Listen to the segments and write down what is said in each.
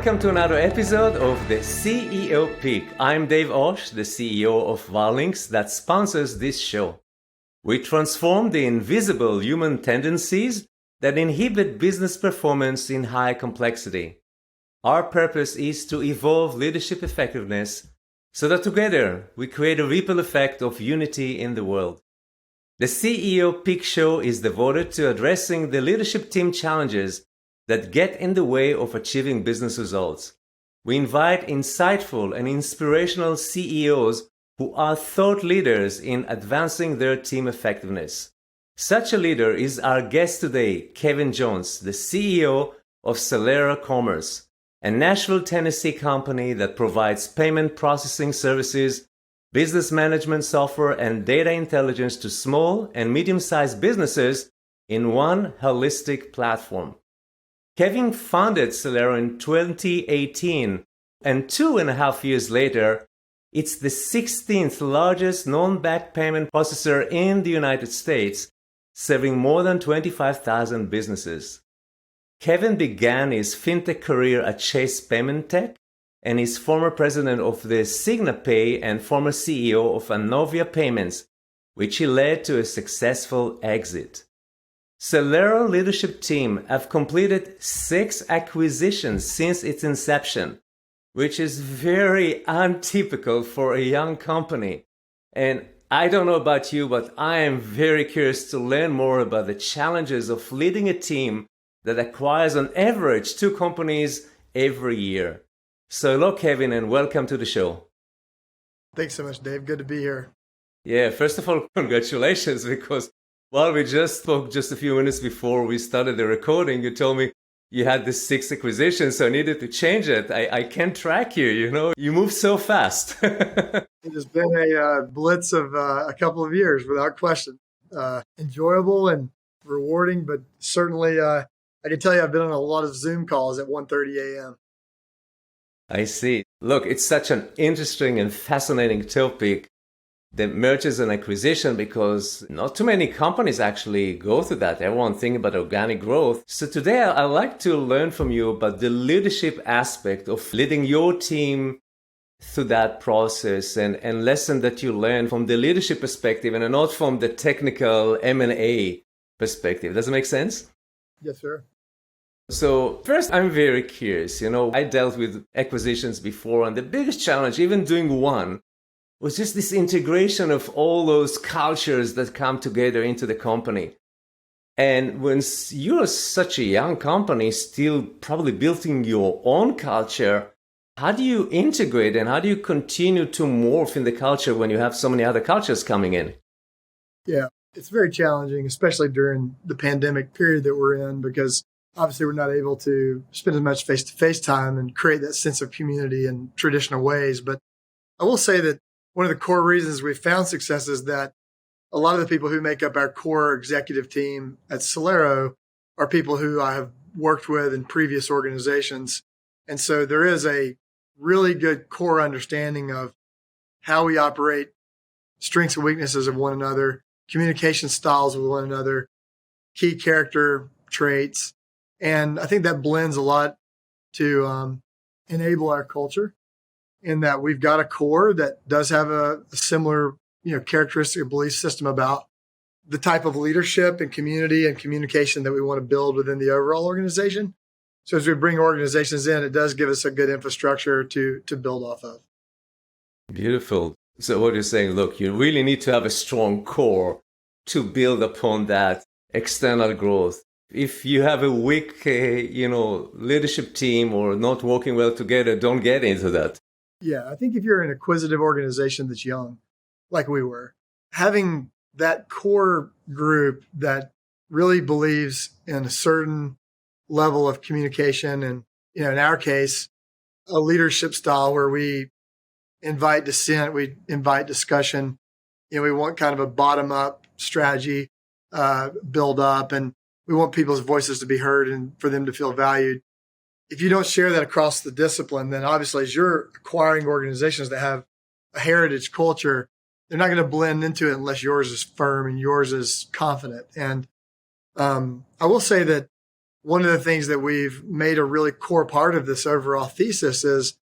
Welcome to another episode of the CEO Pick. I'm Dave Osh, the CEO of Varlinks that sponsors this show. We transform the invisible human tendencies that inhibit business performance in high complexity. Our purpose is to evolve leadership effectiveness so that together we create a ripple effect of unity in the world. The CEO Pick Show is devoted to addressing the leadership team challenges that get in the way of achieving business results. We invite insightful and inspirational CEOs who are thought leaders in advancing their team effectiveness. Such a leader is our guest today, Kevin Jones, the CEO of Celero Commerce, a Nashville, Tennessee company that provides payment processing services, business management software, and data intelligence to small and medium-sized businesses in one holistic platform. Kevin founded Celero in 2018, and 2.5 years later, it's the 16th largest non-back payment processor in the United States, serving more than 25,000 businesses. Kevin began his fintech career at Chase Payment Tech and is former president of the SignaPay and former CEO of Anovia Payments, which he led to a successful exit. Celero leadership team have completed 6 acquisitions since its inception, which is very untypical for a young company. And I don't know about you, but I am very curious to learn more about the challenges of leading a team that acquires on average 2 companies every year. So hello, Kevin, and welcome to the show. Thanks so much, Dave. Good to be here. Yeah, first of all, congratulations, because while we just spoke just a few minutes before we started the recording, you told me you had this 6 acquisitions, so I needed to change it. I can't track you, you move so fast. It has been a blitz of a couple of years, without question. Enjoyable and rewarding, but certainly I can tell you I've been on a lot of Zoom calls at 1:30 a.m. I see. Look, it's such an interesting and fascinating topic, the mergers and acquisition, because not too many companies actually go through that. Everyone thinks about organic growth. So today I'd like to learn from you about the leadership aspect of leading your team through that process and lesson that you learn from the leadership perspective and not from the technical M&A perspective. Does it make sense? Yes, sir. So first, I'm very curious. I dealt with acquisitions before, and the biggest challenge, even doing one, was just this integration of all those cultures that come together into the company. And when you're such a young company, still probably building your own culture, how do you integrate and how do you continue to morph in the culture when you have so many other cultures coming in? Yeah, it's very challenging, especially during the pandemic period that we're in, because obviously we're not able to spend as much face-to-face time and create that sense of community in traditional ways. But I will say that one of the core reasons we've found success is that a lot of the people who make up our core executive team at Celero are people who I have worked with in previous organizations. And so there is a really good core understanding of how we operate, strengths and weaknesses of one another, communication styles with one another, key character traits. And I think that blends a lot to enable our culture, in that we've got a core that does have a similar, characteristic belief system about the type of leadership and community and communication that we want to build within the overall organization. So as we bring organizations in, it does give us a good infrastructure to build off of. Beautiful. So what you're saying, look, you really need to have a strong core to build upon that external growth. If you have a weak, leadership team or not working well together, don't get into that. Yeah, I think if you're an acquisitive organization that's young, like we were, having that core group that really believes in a certain level of communication and, in our case, a leadership style where we invite dissent, we invite discussion, we want kind of a bottom-up strategy, build up, and we want people's voices to be heard and for them to feel valued. If you don't share that across the discipline, then obviously as you're acquiring organizations that have a heritage culture, they're not going to blend into it unless yours is firm and yours is confident. And I will say that one of the things that we've made a really core part of this overall thesis is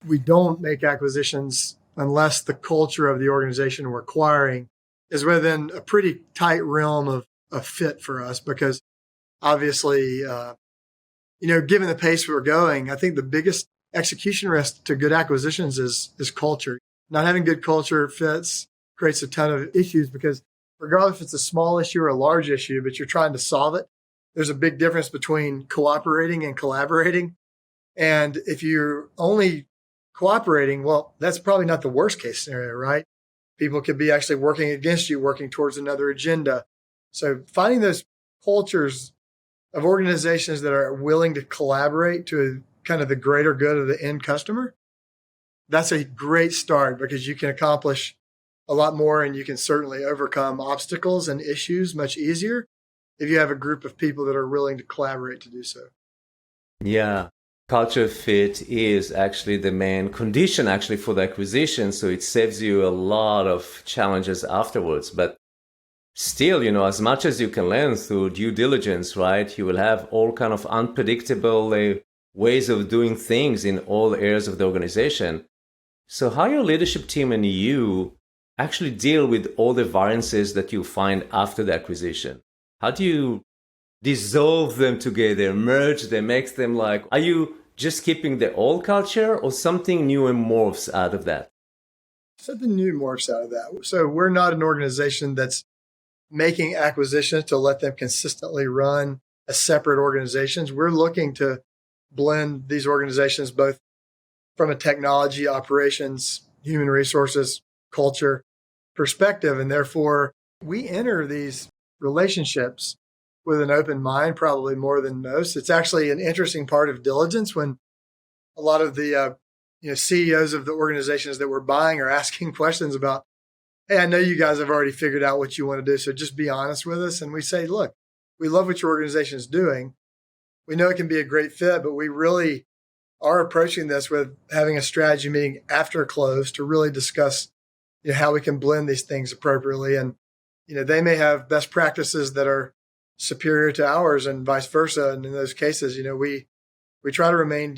we don't make acquisitions unless the culture of the organization we're acquiring is within a pretty tight realm of fit for us. Because obviously, given the pace we're going, I think the biggest execution risk to good acquisitions is culture. Not having good culture fits creates a ton of issues because regardless if it's a small issue or a large issue, but you're trying to solve it, there's a big difference between cooperating and collaborating. And if you're only cooperating, well, that's probably not the worst case scenario, right? People could be actually working against you, working towards another agenda. So finding those cultures of organizations that are willing to collaborate to kind of the greater good of the end customer, that's a great start because you can accomplish a lot more and you can certainly overcome obstacles and issues much easier if you have a group of people that are willing to collaborate to do so. Yeah. Culture fit is actually the main condition actually for the acquisition. So it saves you a lot of challenges afterwards. But still, as much as you can learn through due diligence, right? You will have all kind of unpredictable ways of doing things in all areas of the organization. So how your leadership team and you actually deal with all the variances that you find after the acquisition? How do you dissolve them together, merge them, make them are you just keeping the old culture or something new and morphs out of that? Something new morphs out of that. So we're not an organization that's making acquisitions to let them consistently run as separate organizations. We're looking to blend these organizations both from a technology, operations, human resources, culture perspective. And therefore, we enter these relationships with an open mind, probably more than most. It's actually an interesting part of diligence when a lot of the CEOs of the organizations that we're buying are asking questions about, hey, I know you guys have already figured out what you want to do, so just be honest with us. And we say, look, we love what your organization is doing. We know it can be a great fit, but we really are approaching this with having a strategy meeting after close to really discuss how we can blend these things appropriately. And, they may have best practices that are superior to ours and vice versa. And in those cases, we try to remain,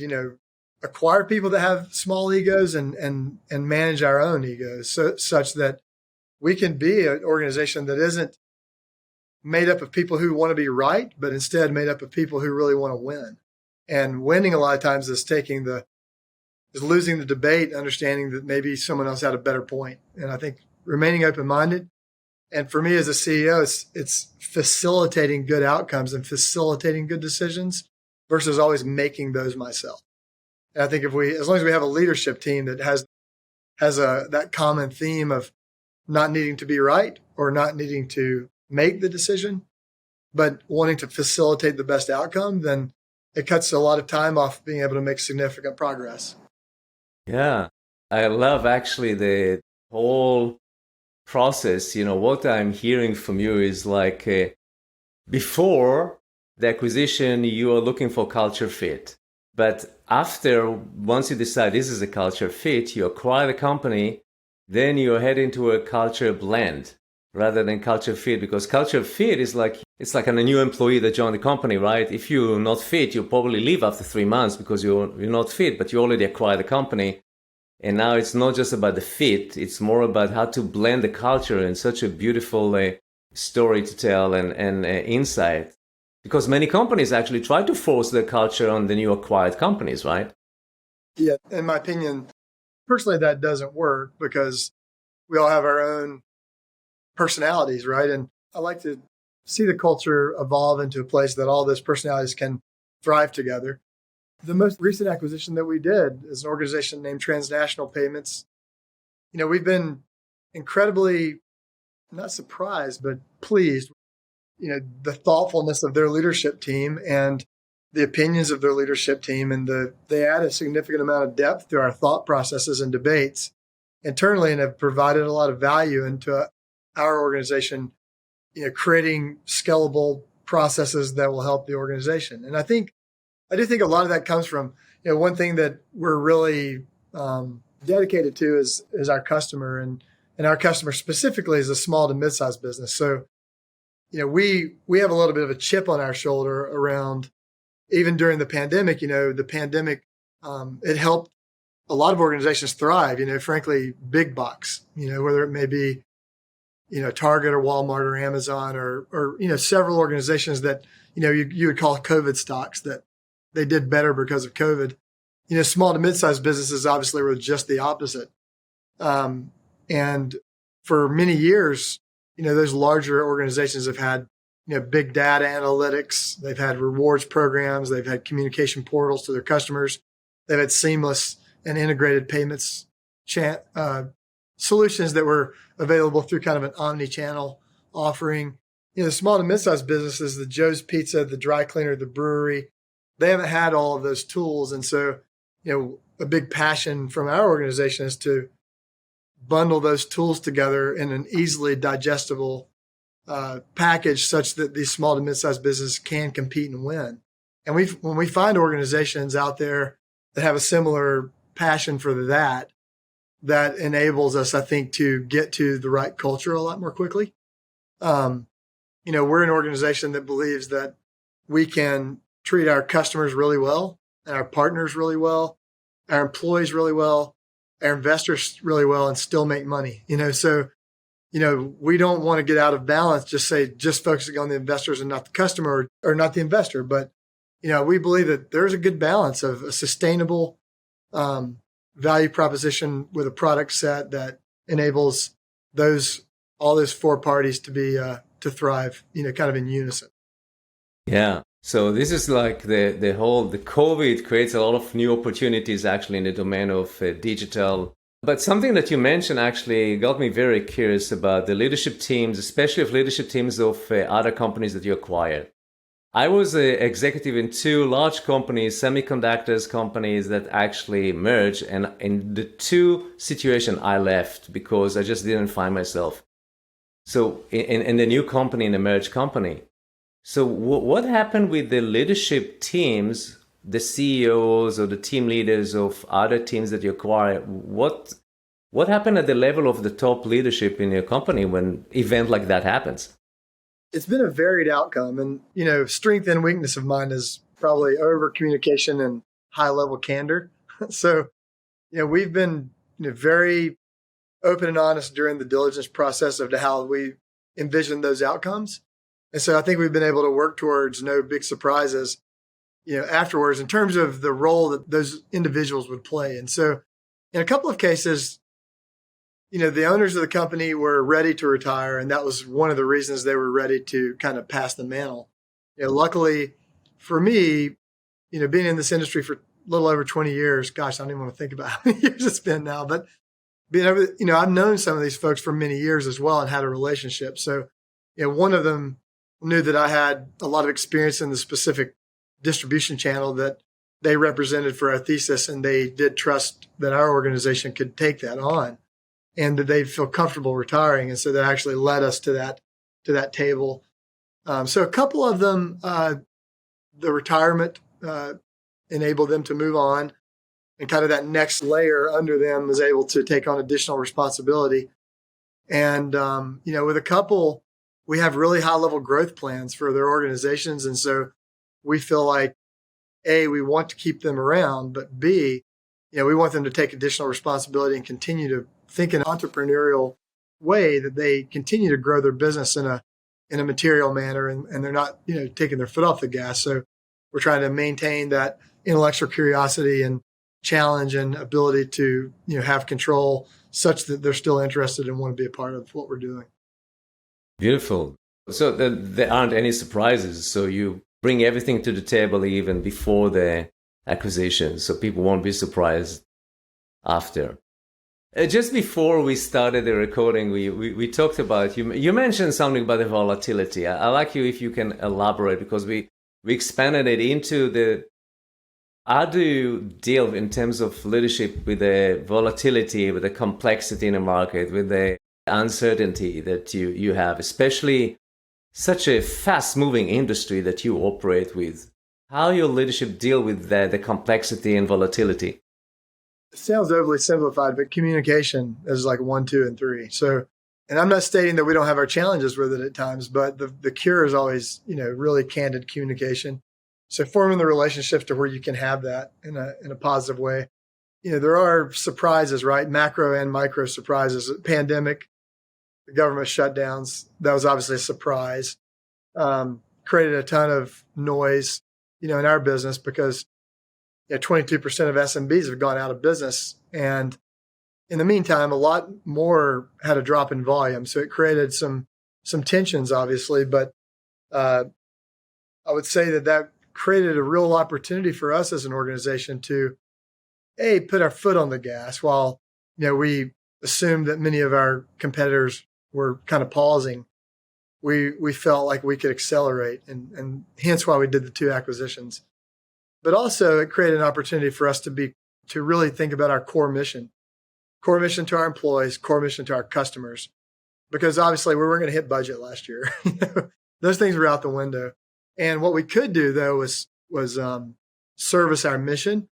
acquire people that have small egos and manage our own egos such that we can be an organization that isn't made up of people who want to be right, but instead made up of people who really want to win. And winning a lot of times is losing the debate, understanding that maybe someone else had a better point. And I think remaining open-minded. And for me as a CEO, it's facilitating good outcomes and facilitating good decisions versus always making those myself. And I think as long as we have a leadership team that has that common theme of not needing to be right or not needing to make the decision, but wanting to facilitate the best outcome, then it cuts a lot of time off being able to make significant progress. Yeah, I love actually the whole process. What I'm hearing from you is before the acquisition, you are looking for culture fit. But once you decide this is a culture fit, you acquire the company, then you head into a culture blend rather than culture fit, because culture fit is it's like a new employee that joined the company, right? If you're not fit, you'll probably leave after 3 months because you're not fit, but you already acquired the company. And now it's not just about the fit, it's more about how to blend the culture in such a beautiful story to tell and insight. Because many companies actually try to force their culture on the new acquired companies, right? Yeah, in my opinion, personally, that doesn't work because we all have our own personalities, right? And I like to see the culture evolve into a place that all those personalities can thrive together. The most recent acquisition that we did is an organization named Transnational Payments. We've been incredibly, not surprised, but pleased, the thoughtfulness of their leadership team and the opinions of their leadership team. And they add a significant amount of depth to our thought processes and debates internally and have provided a lot of value into our organization, creating scalable processes that will help the organization. And I do think a lot of that comes from, one thing that we're really dedicated to is our customer, and our customer specifically is a small to mid-sized business. So, we have a little bit of a chip on our shoulder around even during the pandemic, it helped a lot of organizations thrive, frankly, big box, whether it may be, Target or Walmart or Amazon or several organizations that, you would call COVID stocks that they did better because of COVID. Small to mid-sized businesses obviously were just the opposite. And for many years, those larger organizations have had, big data analytics. They've had rewards programs. They've had communication portals to their customers. They've had seamless and integrated payments solutions that were available through kind of an omni-channel offering. The small to mid-sized businesses, the Joe's Pizza, the dry cleaner, the brewery, they haven't had all of those tools. And so, a big passion from our organization is to bundle those tools together in an easily digestible package such that these small to mid-sized businesses can compete and win. And when we find organizations out there that have a similar passion for that enables us, I think, to get to the right culture a lot more quickly. We're an organization that believes that we can treat our customers really well and our partners really well, our employees really well, our investors really well, and still make money. So we don't want to get out of balance, just focusing on the investors and not the customer or not the investor. But, we believe that there's a good balance of a sustainable value proposition with a product set that enables all those four parties to be to thrive, kind of in unison. Yeah. So this is like the COVID creates a lot of new opportunities actually in the domain of digital. But something that you mentioned actually got me very curious about the leadership teams, especially of leadership teams of other companies that you acquired. I was an executive in two large companies, semiconductors companies that actually merged. And in the two situations, I left because I just didn't find myself. So in the new company, in the merged company. So what happened with the leadership teams, the CEOs or the team leaders of other teams that you acquire? What happened at the level of the top leadership in your company when an event like that happens? It's been a varied outcome. And, strength and weakness of mine is probably over communication and high level candor. So, we've been very open and honest during the diligence process of how we envision those outcomes. And so I think we've been able to work towards no big surprises, afterwards in terms of the role that those individuals would play. And so in a couple of cases, the owners of the company were ready to retire. And that was one of the reasons they were ready to kind of pass the mantle. Luckily for me, being in this industry for a little over 20 years, gosh, I don't even want to think about how many years it's been now, but being able, I've known some of these folks for many years as well and had a relationship. So, one of them knew that I had a lot of experience in the specific distribution channel that they represented for our thesis, and they did trust that our organization could take that on and that they'd feel comfortable retiring. And so that actually led us to that table. So a couple of them, the retirement enabled them to move on, and kind of that next layer under them was able to take on additional responsibility. And, with a couple, we have really high level growth plans for their organizations. And so we feel like, A, we want to keep them around, but B, we want them to take additional responsibility and continue to think in an entrepreneurial way that they continue to grow their business in a material manner, and they're not, taking their foot off the gas. So we're trying to maintain that intellectual curiosity and challenge and ability to, have control such that they're still interested and want to be a part of what we're doing. Beautiful. So there aren't any surprises. So you bring everything to the table even before the acquisition, so people won't be surprised after. Just before we started the recording, we talked about, you mentioned something about the volatility. I like you if you can elaborate, because we expanded it into how do you deal in terms of leadership with the volatility, with the complexity in the market, with the uncertainty that you have, especially such a fast-moving industry that you operate with? How your leadership deal with the complexity and volatility? It sounds overly simplified, but communication is like 1, 2, and 3. So, and I'm not stating that we don't have our challenges with it at times, but the cure is always, really candid communication. So forming the relationships to where you can have that in a positive way. There are surprises, right? Macro and micro surprises. Pandemic, the government shutdowns, that was obviously a surprise. Created a ton of noise, in our business because 22% of SMBs have gone out of business. And in the meantime, a lot more had a drop in volume. So it created some tensions, obviously. But I would say that created a real opportunity for us as an organization to, put our foot on the gas while, we assumed that many of our competitors were kind of pausing. We felt like we could accelerate, and hence why we did the 2 acquisitions. But also it created an opportunity for us to really think about our core mission to our employees, core mission to our customers, because obviously we weren't going to hit budget last year. Those things were out the window. And what we could do though was service our mission,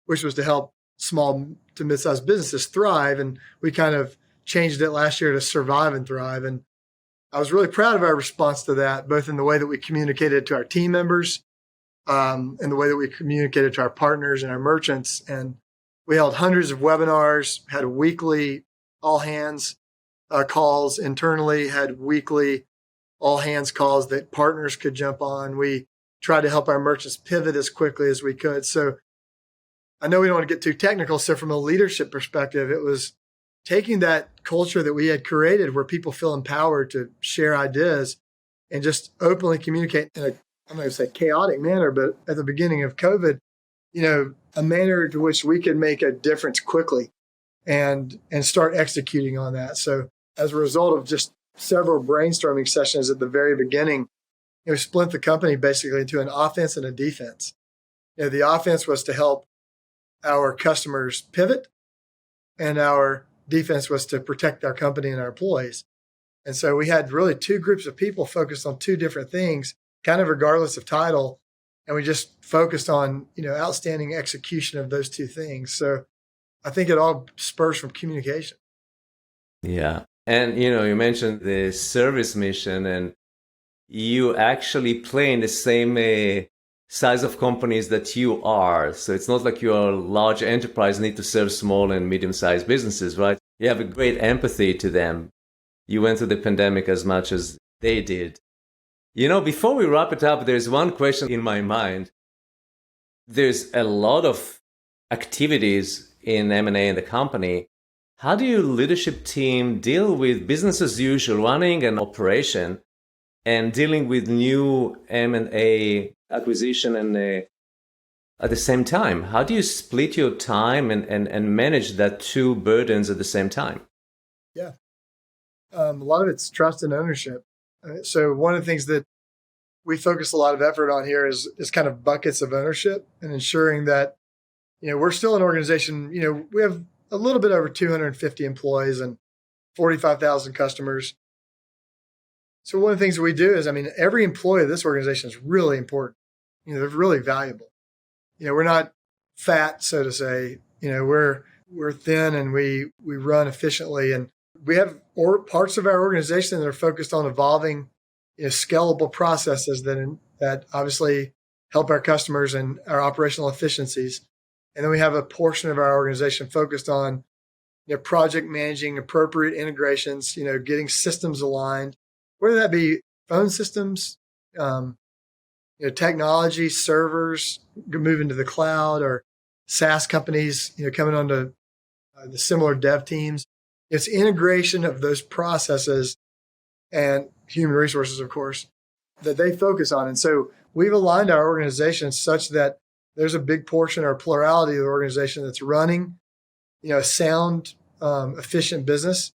which was to help small to mid-sized businesses thrive. And we kind of changed it last year to survive and thrive. And I was really proud of our response to that, both in the way that we communicated to our team members, and the way that we communicated to our partners and our merchants. And we held hundreds of webinars, had weekly all hands calls internally, had weekly all hands calls that partners could jump on. We tried to help our merchants pivot as quickly as we could. So I know we don't want to get too technical. So from a leadership perspective, it was taking that culture that we had created where people feel empowered to share ideas and just openly communicate in I'm not going to say chaotic manner, but at the beginning of COVID, a manner to which we could make a difference quickly and start executing on that. So as a result of just several brainstorming sessions at the very beginning, we split the company basically into an offense and a defense. The offense was to help our customers pivot, and our defense was to protect our company and our employees. And so we had really 2 groups of people focused on 2 different things, kind of regardless of title. And we just focused on, outstanding execution of those 2 things. So I think it all spurs from communication. Yeah. And, you mentioned the service mission, and you actually play in the same size of companies that you are. So it's not like you're a large enterprise, need to serve small and medium-sized businesses, right? You have a great empathy to them. You went through the pandemic as much as they did. Before we wrap it up, there's one question in my mind. There's a lot of activities in M&A in the company. How do your leadership team deal with business as usual, running an operation, and dealing with new M&A acquisition and at the same time? How do you split your time and manage that 2 burdens at the same time? Yeah. A lot of it's trust and ownership. So one of the things that we focus a lot of effort on here is kind of buckets of ownership and ensuring that, we're still an organization, we have a little bit over 250 employees and 45,000 customers. So one of the things that we do is, every employee of this organization is really important. They're really valuable. We're not fat, so to say. We're thin and we run efficiently, and we have parts of our organization that are focused on evolving, scalable processes that obviously help our customers and our operational efficiencies. And then we have a portion of our organization focused on, project managing appropriate integrations, getting systems aligned, whether that be phone systems, technology, servers moving to the cloud, or SaaS companies, coming onto the similar dev teams. It's integration of those processes and human resources, of course, that they focus on. And so we've aligned our organization such that there's a big portion or plurality of the organization that's running, a sound, efficient business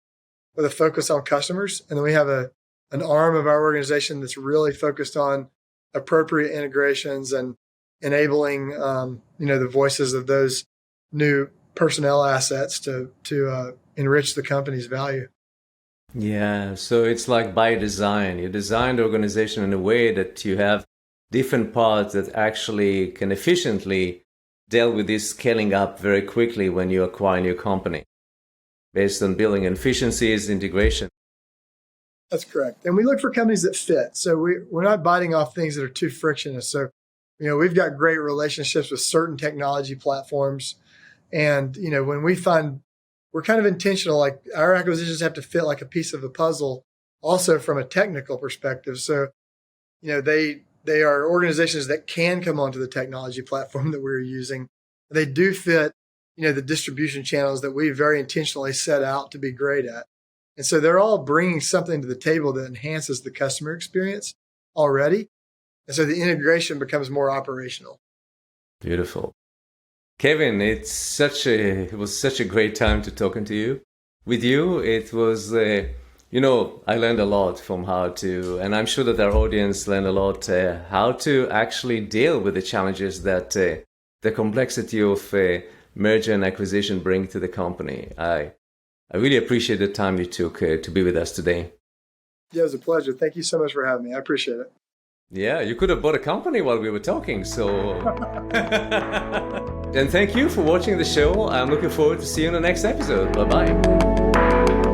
with a focus on customers. And then we have an arm of our organization that's really focused on appropriate integrations and enabling, the voices of those new personnel assets to enrich the company's value. Yeah, so it's like by design. You design the organization in a way that you have different parts that actually can efficiently deal with this scaling up very quickly when you acquire a new company, based on building efficiencies, integration. That's correct. And we look for companies that fit. So we're not biting off things that are too frictionless. So We've got great relationships with certain technology platforms. And, when we find we're kind of intentional, like our acquisitions have to fit like a piece of the puzzle also from a technical perspective. So, they are organizations that can come onto the technology platform that we're using. They do fit, the distribution channels that we very intentionally set out to be great at. And so they're all bringing something to the table that enhances the customer experience already. And so the integration becomes more operational. Beautiful. Kevin, it was such a great time to talking to you. With you, it was, I learned a lot from and I'm sure that our audience learned a lot, how to actually deal with the challenges that the complexity of merger and acquisition bring to the company. I really appreciate the time you took to be with us today. Yeah, it was a pleasure. Thank you so much for having me. I appreciate it. Yeah, you could have bought a company while we were talking, so... And thank you for watching the show. I'm looking forward to see you in the next episode. Bye-bye.